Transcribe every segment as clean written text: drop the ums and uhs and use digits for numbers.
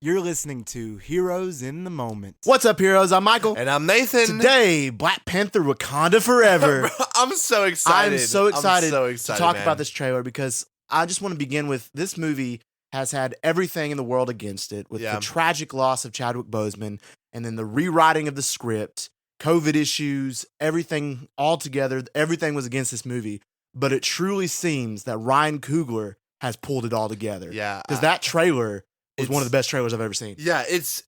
You're listening to Heroes in the Moment. What's up, heroes? I'm Michael. And I'm Nathan. Today, Black Panther Wakanda Forever. I'm so excited. I'm so excited to talk man. about this trailer because I just want to begin with this movie has had everything in the world against it with the tragic loss of Chadwick Boseman and then the rewriting of the script, COVID issues, everything all together. Everything was against this movie. But it truly seems that Ryan Coogler has pulled it all together. Yeah. Because that trailer was one of the best trailers I've ever seen. Yeah, it's...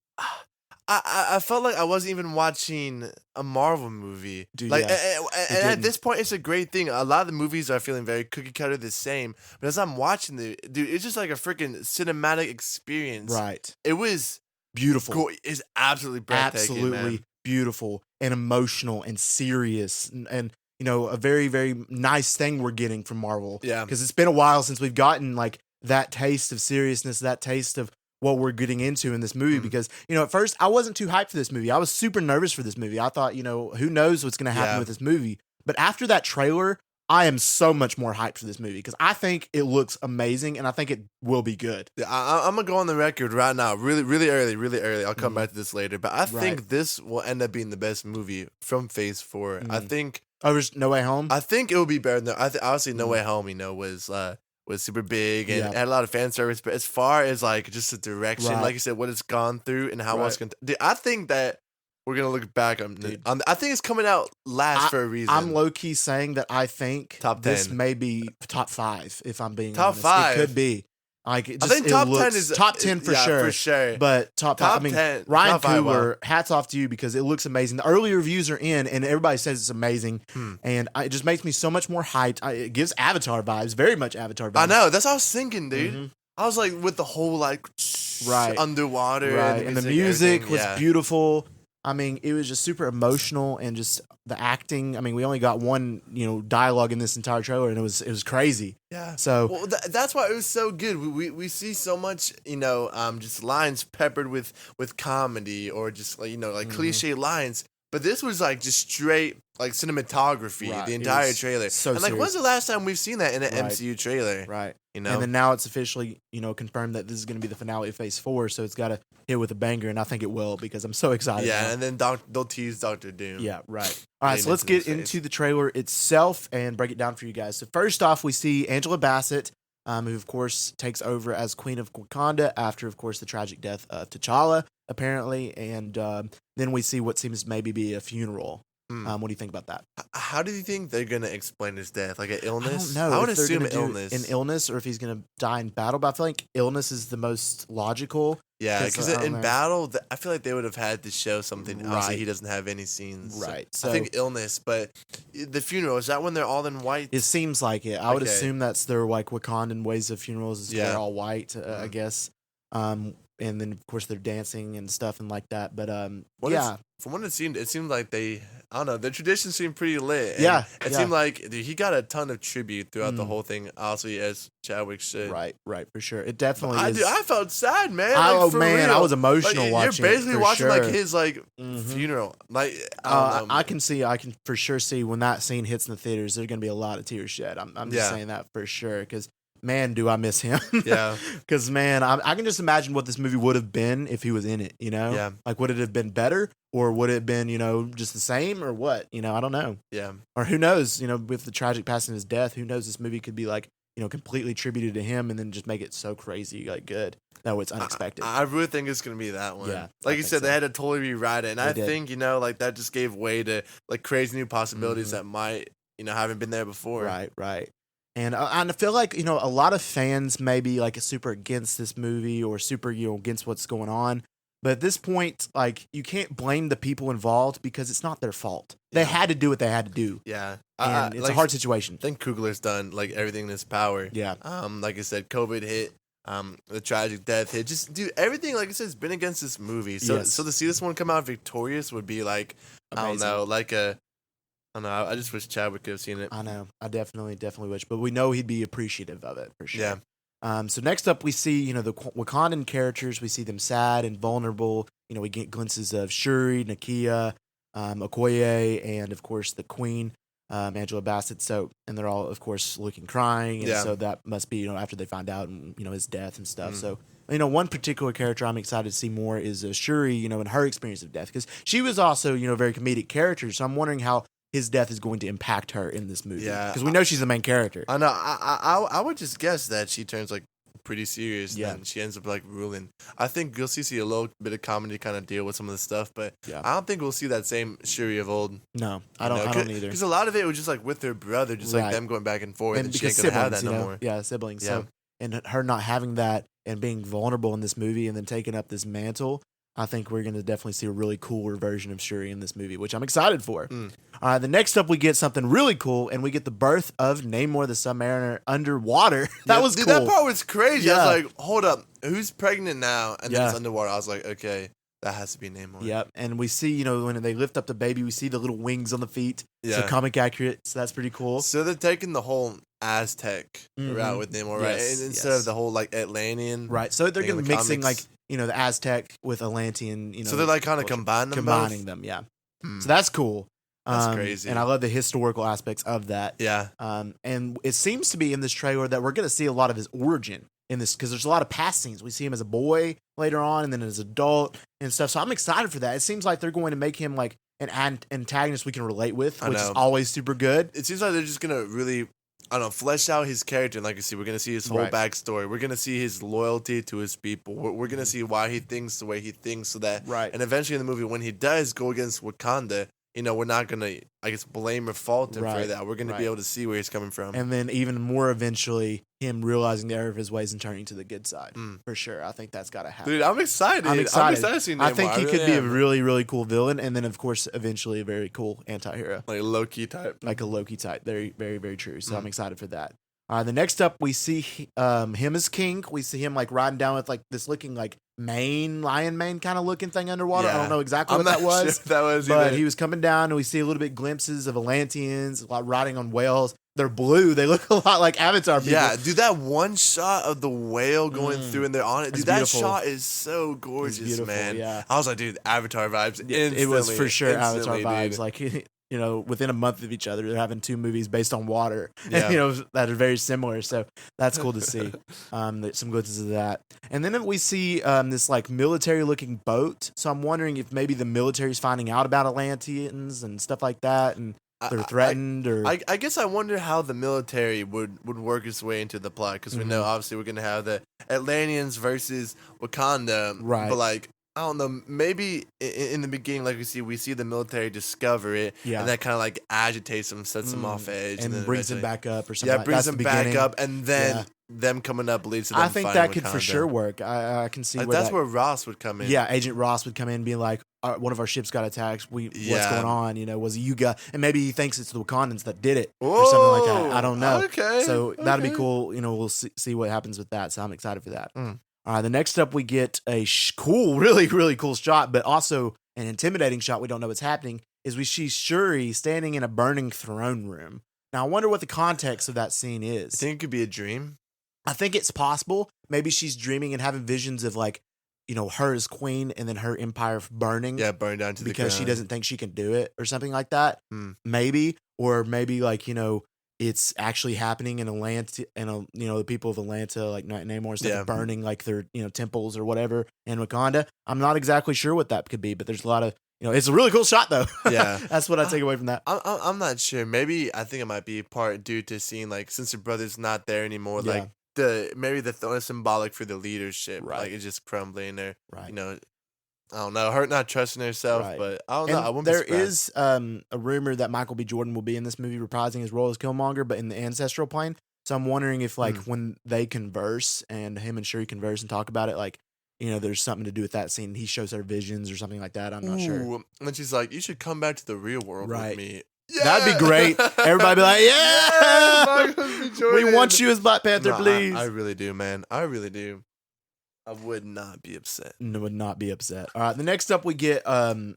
I felt like I wasn't even watching a Marvel movie. Dude, like, yeah. and at this point, it's a great thing. A lot of the movies are feeling very cookie cutter, the same. But as I'm watching it, dude, it's just like a freaking cinematic experience. Right. It was beautiful. Cool. It's absolutely breathtaking, absolutely man. Beautiful and emotional and serious and you know, a very, very nice thing we're getting from Marvel. Yeah. Because it's been a while since we've gotten like that taste of seriousness, that taste of what we're getting into in this movie. Because, you know, at first I wasn't too hyped for this movie. I was super nervous for this movie. I thought, you know, who knows what's going to happen with this movie. But after that trailer, I am so much more hyped for this movie because I think it looks amazing and I think it will be good. Yeah, I'm going to go on the record right now, really early. I'll come back to this later. But I think this will end up being the best movie from Phase 4. I think... Oh, there's No Way Home? I think it will be better than... Obviously, No Way Home, you know, was super big and had a lot of fan service. But as far as, like, just the direction, like you said, what it's gone through and how it's going to... Dude, I think that we're going to look back on... I think it's coming out last for a reason. I'm low-key saying that I think top 10. This may be top 5, if I'm being top honest. Top 5? It could be. Like, it just, I think top 10 is... Top 10 for sure. For sure. But top 5, I mean, 10, Ryan Coogler, hats off to you because it looks amazing. The early reviews are in, and everybody says it's amazing. And it just makes me so much more hyped. It gives Avatar vibes, very much Avatar vibes. I know. That's what I was thinking, dude. I was like, with the whole, like, underwater. And the music was beautiful. I mean, it was just super emotional and just the acting. I mean, we only got one, you know, dialogue in this entire trailer, and it was crazy. Yeah. So well, that's why it was so good. We see so much, you know, just lines peppered with comedy or just like, you know, like cliche lines. But this was like just straight like cinematography, the entire trailer. So and like, serious. when's the last time we've seen that in an MCU trailer? Right. You know, and then now it's officially, you know, confirmed that this is going to be the finale of Phase 4, so it's got to hit with a banger, and I think it will because I'm so excited. Yeah, and then they'll tease Doctor Doom. Yeah, right. All right, so let's get into the trailer itself and break it down for you guys. So first off, we see Angela Bassett, who of course takes over as Queen of Wakanda after, of course, the tragic death of T'Challa, apparently, and then we see what seems to maybe be a funeral. What do you think about that? How do you think they're gonna explain his death? Like an illness? I don't know. I would if they're assume gonna do illness. an illness, or if he's gonna die in battle. But I feel like illness is the most logical. Yeah, because in battle, I feel like they would have had to show something. Right. Obviously, he doesn't have any scenes. Right. So I think illness, but the funeral, is that when they're all in white? It seems like it. I would assume that's their like Wakandan ways of funerals. Is they're all white, I guess. And then of course they're dancing and stuff and like that. But from what it seemed like they, I don't know, the tradition seemed pretty lit. And it seemed like dude, he got a ton of tribute throughout the whole thing. Obviously, as Chadwick should. Right, for sure. It definitely is. I felt sad, man. Oh like, man, real. I was emotional watching. You're basically watching sure. like his like funeral. Like I don't know. I can for sure see when that scene hits in the theaters, there's gonna be a lot of tears shed. I'm just saying that for sure because. Man, do I miss him. Yeah. Because, man, I can just imagine what this movie would have been if he was in it, you know? Yeah. Like, would it have been better? Or would it have been, you know, just the same? Or what? You know, I don't know. Yeah. Or who knows, you know, with the tragic passing of his death, who knows, this movie could be, like, you know, completely tributed to him and then just make it so crazy, like, good. That way it's unexpected. I really think it's going to be that one. Yeah. Like you said, they had to totally rewrite it. And I think, you know, like, that just gave way to, like, crazy new possibilities that might, you know, haven't been there before. Right. And I feel like, you know, a lot of fans may be like super against this movie or super, you know, against what's going on. But at this point, like, you can't blame the people involved because it's not their fault. They had to do what they had to do. Yeah. And it's like, a hard situation. I think Coogler's done, like, everything in his power. Yeah. Like I said, COVID hit. The tragic death hit. Just, dude, everything, like I said, has been against this movie. So, so to see this one come out victorious would be, like, amazing. I don't know, like a... I don't know. I just wish Chadwick could have seen it. I know. I definitely wish. But we know he'd be appreciative of it, for sure. Yeah. So next up, we see, you know, the Wakandan characters. We see them sad and vulnerable. You know, we get glimpses of Shuri, Nakia, Okoye, and, of course, the Queen, Angela Bassett. So, and they're all, of course, looking crying. And so that must be, you know, after they find out, and, you know, his death and stuff. So one particular character I'm excited to see more is Shuri, and her experience of death. Because she was also, a very comedic character. So I'm wondering how his death is going to impact her in this movie. Yeah. Because we know she's the main character. I know. I would just guess that she turns like pretty serious and she ends up like ruling. I think you'll see a little bit of comedy kind of deal with some of the stuff, but I don't think we'll see that same Shuri of old. No, I don't either. Because a lot of it was just like with her brother, just like them going back and forth, and she ain't gonna have that no more. Yeah, siblings. Yeah. So, and her not having that and being vulnerable in this movie and then taking up this mantle, I think we're going to definitely see a really cooler version of Shuri in this movie, which I'm excited for. The next up, we get something really cool, and we get the birth of Namor the Submariner underwater. That was cool. That part was crazy. I was like, hold up, who's pregnant now? And then it's underwater. I was like, okay, that has to be Namor. Yep. And we see, when they lift up the baby, we see the little wings on the feet. Yeah. So comic accurate. So that's pretty cool. So they're taking the whole Aztec route with Namor, right? Instead of the whole like Atlantean. Right. So they're going to be mixing the Aztec with Atlantean, So they're like kind of combining them, yeah. So that's cool. That's crazy. And I love the historical aspects of that. Yeah. And it seems to be in this trailer that we're going to see a lot of his origin in this, because there's a lot of past scenes. We see him as a boy later on and then as an adult and stuff. So I'm excited for that. It seems like they're going to make him like an antagonist we can relate with, which is always super good. It seems like they're just going to really, I don't know, flesh out his character. And like you see, we're going to see his whole backstory. We're going to see his loyalty to his people. We're going to see why he thinks the way he thinks, so that, and eventually in the movie, when he does go against Wakanda, we're not going to, I guess, blame or fault him for that. We're going to be able to see where he's coming from. And then even more eventually, him realizing the error of his ways and turning to the good side. For sure. I think that's got to happen. Dude, I'm excited. I'm excited to see Namor. I think he could be a really, really cool villain. And then, of course, eventually a very cool anti-hero. Like a Loki type. Like a Loki type. Very, very, very true. So I'm excited for that. The next up, we see him as king. We see him like riding down with like this looking like lion mane kind of looking thing underwater. I don't know exactly what that was. Sure that was but he was coming down, and we see a little bit glimpses of Atlanteans riding on whales. They're blue. They look a lot like Avatar people. Yeah, dude, that one shot of the whale going through and they're on it. Dude, that shot is so gorgeous, man. Yeah. I was like, dude, Avatar vibes. It was for sure Avatar vibes. Dude. Like, within a month of each other, they're having two movies based on water, that are very similar. So that's cool to see. Some glimpses of that. And then we see this like military looking boat. So I'm wondering if maybe the military's finding out about Atlanteans and stuff like that. And they're threatened, I guess I wonder how the military would work its way into the plot, because we know obviously we're gonna have the Atlanteans versus Wakanda, right? But like, I don't know, maybe in the beginning, like we see the military discover it, and that kind of like agitates them, sets them off edge, and then brings them back up or something. Yeah, brings them back up, and then them coming up leads to them. I think that could for sure work. I can see that's where Ross would come in. Yeah, Agent Ross would come in and be like, one of our ships got attacked. What's going on? Was it you guys? And maybe he thinks it's the Wakandans that did it or something like that. I don't know. Okay. So that'd be cool. We'll see what happens with that. So I'm excited for that. The next up, we get a cool, really, really cool shot, but also an intimidating shot. We don't know what's happening. Is we see Shuri standing in a burning throne room. Now, I wonder what the context of that scene is. I think it could be a dream. I think it's possible. Maybe she's dreaming and having visions of like, her as queen and then her empire burning. Yeah, burn down to the ground. Because she doesn't think she can do it or something like that. Maybe. Or maybe like, it's actually happening in Atlanta, and the people of Atlanta, like Namor and stuff, are burning like their temples or whatever in Wakanda. I'm not exactly sure what that could be, but there's a lot of it's a really cool shot though. Yeah, that's what I take away from that. I'm not sure. Maybe I think it might be part due to seeing like, since her brother's not there anymore, like maybe the throne is symbolic for the leadership. Right, like it's just crumbling there. Right, I don't know, her not trusting herself, but I don't know. I wouldn't there is a rumor that Michael B. Jordan will be in this movie reprising his role as Killmonger, but in the ancestral plane. So I'm wondering if like when they converse and him and Shuri converse and talk about it, like, there's something to do with that scene. He shows her visions or something like that. I'm not sure. And she's like, you should come back to the real world with me. Yeah! That'd be great. Everybody be like, we want you as Black Panther, please. I really do, man. I really do. I would not be upset. No, would not be upset. All right, the next up we get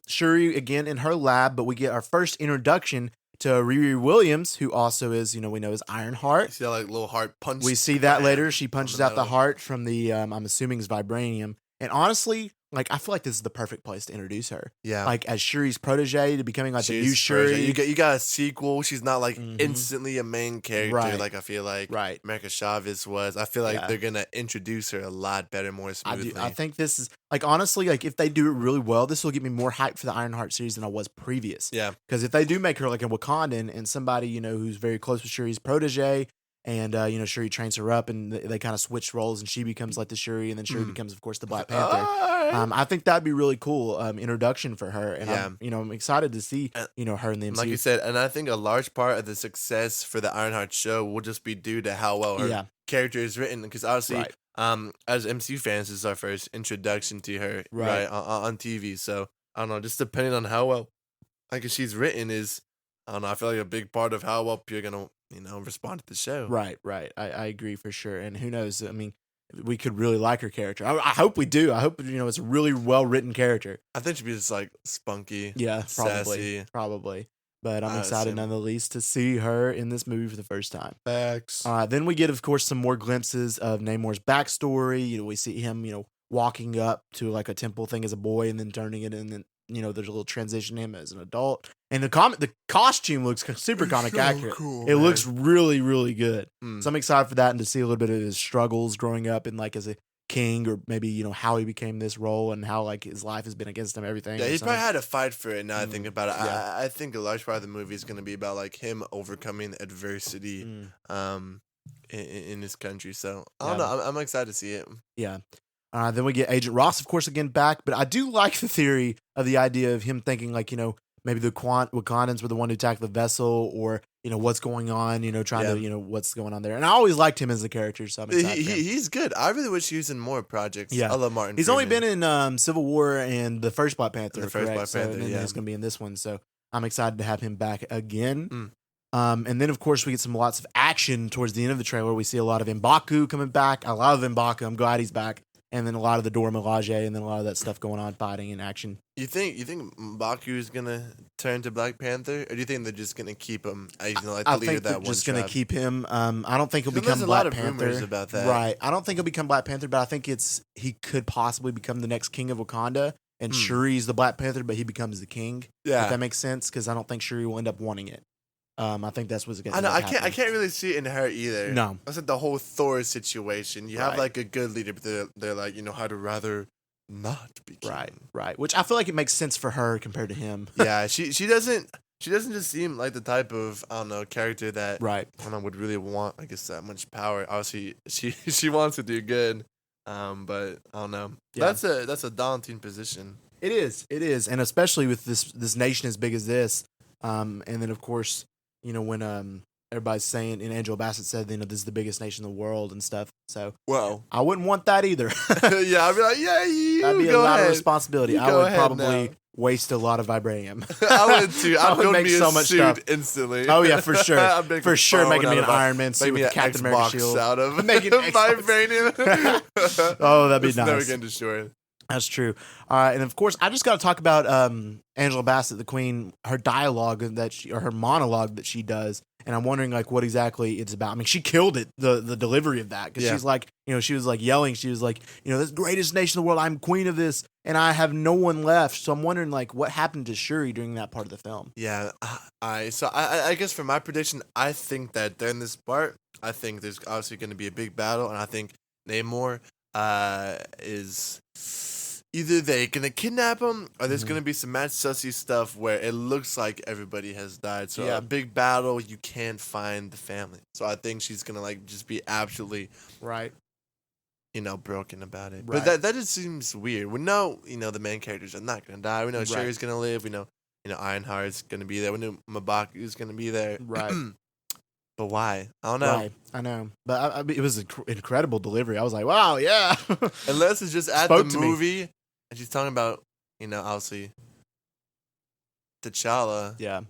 Shuri again in her lab, but we get our first introduction to Riri Williams, who also is, we know is Ironheart. You see that like little heart punch? We see that later. She punches out the heart from the, I'm assuming is vibranium. And honestly, like, I feel like this is the perfect place to introduce her. Yeah. Like, as Shuri's protege to becoming like the new She's Shuri. you got a sequel. She's not like instantly a main character. Right. Like I feel like Right. America Chavez was. I feel like Yeah. they're gonna introduce her a lot better, more smoothly. I think this is like, honestly, like, if they do it really well, this will get me more hyped for the Ironheart series than I was previous. Yeah. Because if they do make her like a Wakandan and somebody, you know, who's very close with Shuri's protege, and you know, Shuri trains her up, and they kind of switch roles, and she becomes like the Shuri, and then Shuri becomes, of course, the Black Panther. I think that'd be really cool introduction for her, and I'm excited to see her in the MCU. Like you said, and I think a large part of the success for the Ironheart show will just be due to how well her character is written. Because obviously, as MCU fans, this is our first introduction to her on TV. So I don't know, just depending on how well like she's written is, I don't know. I feel like a big part of how well people are gonna respond to the show. Right. I agree for sure. And who knows? I mean, we could really like her character. I hope we do. I hope it's a really well written character. I think she'd be just like spunky. Yeah, sassy. probably. But I'm excited nonetheless to see her in this movie for the first time. Facts. Then we get, of course, some more glimpses of Namor's backstory. We see him, walking up to like a temple thing as a boy and then turning it, and then there's a little transition to him as an adult. And the costume looks super comic accurate. Cool, it looks really, really good. So I'm excited for that and to see a little bit of his struggles growing up and like as a king, or maybe how he became this role and how like his life has been against him, everything. Yeah, he probably had to fight for it. Now I think about it, Yeah. I think a large part of the movie is going to be about like him overcoming adversity, in his country. So I don't know. I'm excited to see it. Yeah. Then we get Agent Ross, of course, again back. But I do like the theory of the idea of him thinking like maybe the Wakandans were the one who attacked the vessel, or what's going on, trying to what's going on there. And I always liked him as a character, so I'm excited. He's good. I really wish he was in more projects. Yeah, I love Martin. He's Freeman. only been in Civil War and the first Black Panther. The first correct? Black Panther. And then he's going to be in this one, so I'm excited to have him back again. And then of course we get lots of action towards the end of the trailer. We see a lot of M'Baku coming back. I love M'Baku. I'm glad he's back. And then a lot of the Dora Milaje, and then a lot of that stuff going on, fighting and action. You think M'Baku is gonna turn to Black Panther, or do you think they're just gonna keep him? Like the I leader think of they're that just one going to keep him. I don't think he'll become There's Black a lot of Panther. rumors about that. Right. I don't think he'll become Black Panther, but I think he could possibly become the next king of Wakanda. And Shuri's the Black Panther, but he becomes the king. Yeah, if that makes sense, because I don't think Shuri will end up wanting it. I think that's what's going to I know. happen. I can't really see it in her either. No, that's like the whole Thor situation. You have like a good leader, but they're like I'd rather not be king. Right. Which I feel like it makes sense for her compared to him. Yeah, she doesn't just seem like the type of character that would really want that much power. Obviously, she wants to do good, but I don't know. Yeah. That's a daunting position. It is, and especially with this nation as big as this, and then of course. When everybody's saying, and Angela Bassett said, this is the biggest nation in the world and stuff. So, well, I wouldn't want that either. Yeah, I'd be like, that'd be a lot of responsibility. I would probably waste a lot of vibranium. I would too. I would make so much stuff instantly. Oh yeah, for sure, for sure, making me an Iron Man suit with the Captain America shield out of making vibranium. Oh, that'd be nice. Never getting destroyed. That's true. And of course, I just got to talk about Angela Bassett, the Queen, her dialogue or her monologue that she does, and I'm wondering like what exactly it's about. I mean, she killed it, the delivery of that, because she's like, she was like yelling, she was like, this is the greatest nation in the world, I'm queen of this, and I have no one left. So I'm wondering like what happened to Shuri during that part of the film. Yeah, I guess for my prediction, I think that during this part, I think there's obviously going to be a big battle, and I think Namor is. Either they're gonna kidnap him, or there's gonna be some mad sussy stuff where it looks like everybody has died. So a big battle, you can't find the family. So I think she's gonna like just be absolutely broken about it. But that just seems weird. We know, the main characters are not gonna die. We know Shuri's gonna live. We know, Ironheart's gonna be there. We know M'Baku's gonna be there. Right. But why? I don't know. Right. I know. But it was an incredible delivery. I was like, wow, yeah. Unless it's just at the movie. And she's talking about, obviously, T'Challa. Yeah.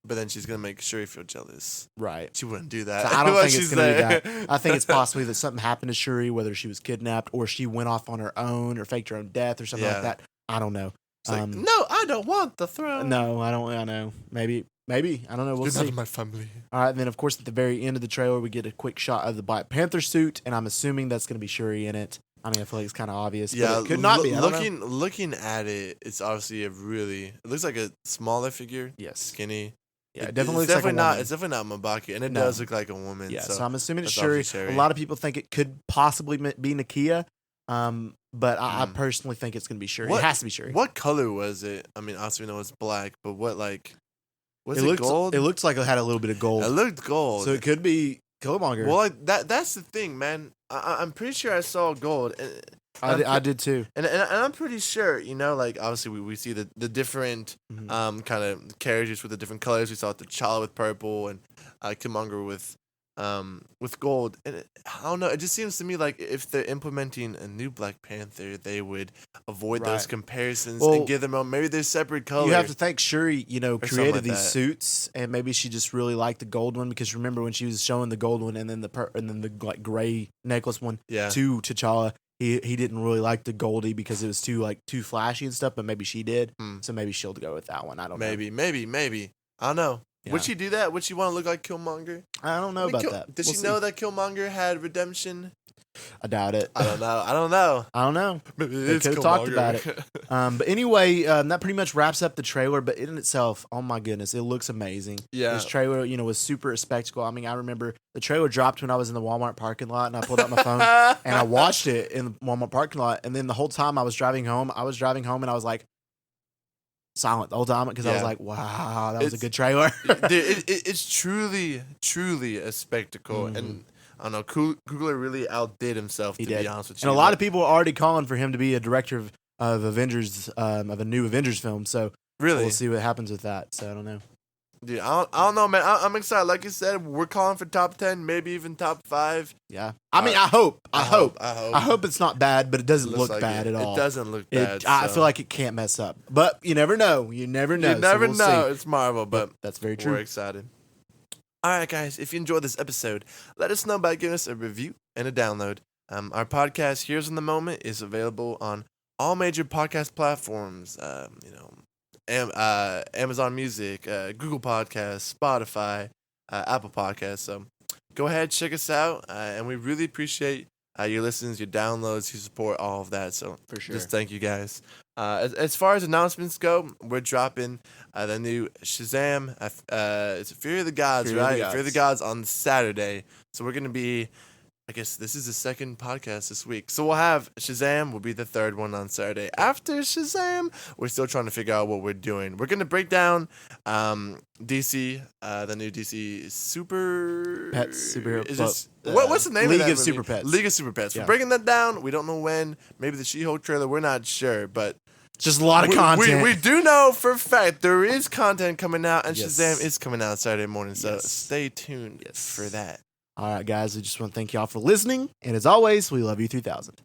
But then she's going to make Shuri feel jealous. Right. She wouldn't do that. So I don't think it's going to be that. I think it's possibly that something happened to Shuri, whether she was kidnapped or she went off on her own or faked her own death or something like that. I don't know. No, I don't want the throne. No, I don't. I know. Maybe. I don't know. We'll see. You're not my family. All right. And then, of course, at the very end of the trailer, we get a quick shot of the Black Panther suit, and I'm assuming that's going to be Shuri in it. I mean, I feel like it's kind of obvious. Yeah, but it could not be. Looking at it, it's obviously it looks like a smaller figure. Yes. Skinny. Yeah, it definitely looks like a woman. It's definitely not M'Baku, and it No. does look like a woman. Yeah, so I'm assuming it's that's Shuri. Shuri. A lot of people think it could possibly be Nakia, but I personally think it's going to be Shuri. It has to be Shuri. What color was it? I mean, obviously we know it's black, but what was it looks, gold? It looks like it had a little bit of gold. It looked gold. So it could be Killmonger. Well, that's the thing, man. I'm pretty sure I saw gold. And I did too. And I'm pretty sure, like obviously we see the different kind of characters with the different colors. We saw T'Challa with purple and Killmonger with gold. And I don't know. It just seems to me like if they're implementing a new Black Panther, they would avoid those comparisons and give them maybe they're separate colors. You have to think Shuri, created like these that. suits, and maybe she just really liked the gold one because remember when she was showing the gold one and then the like gray necklace one to T'Challa. He didn't really like the Goldie because it was too flashy and stuff, but maybe she did. So maybe she'll go with that one. I don't know. Maybe. I don't know. Yeah. Would she do that? Would she want to look like Killmonger? I don't know about that. Did she know that Killmonger had redemption? I doubt it. I don't know. Maybe they could have talked about it. But anyway, that pretty much wraps up the trailer. But in itself, oh my goodness, it looks amazing. Yeah. This trailer, was super a spectacle. I mean, I remember the trailer dropped when I was in the Walmart parking lot, and I pulled out my phone and I watched it in the Walmart parking lot. And then the whole time I was driving home, and I was like silent the whole time because I was like, wow, that was a good trailer. Dude, it's truly a spectacle. And I don't know, Coogler really outdid himself, to be honest with you. And a lot of people are already calling for him to be a director of Avengers, of a new Avengers film. So we'll see what happens with that. So I don't know. Dude, I don't know, man. I'm excited. Like you said, we're calling for top 10, maybe even top 5. Yeah. I mean, I hope it's not bad, but it doesn't look bad at all. It doesn't look bad. I feel like it can't mess up. But you never know. You never know. See. It's Marvel, but that's very true. We're excited. All right, guys. If you enjoyed this episode, let us know by giving us a review and a download. Our podcast, Heroes in the Moment, is available on all major podcast platforms. Amazon Music, Google Podcasts, Spotify, Apple Podcasts. So go ahead, check us out, and we really appreciate your listens, your downloads, your support, all of that. So for sure, just thank you guys. As far as announcements go, we're dropping the new Shazam. It's Fury of the Gods, right? Fury of the Gods on Saturday. So we're gonna be. I guess this is the second podcast this week. So we'll have Shazam will be the third one on Saturday. After Shazam, we're still trying to figure out what we're doing. We're going to break down DC, the new DC Super... Pets, superhero... what's the name of that League of movie? Super Pets. League of Super Pets. Yeah. We're breaking that down. We don't know when. Maybe the She-Hulk trailer. We're not sure, but... Just a lot of content. We do know for a fact there is content coming out, and Shazam is coming out Saturday morning. So stay tuned for that. All right, guys, we just want to thank y'all for listening. And as always, we love you 3000.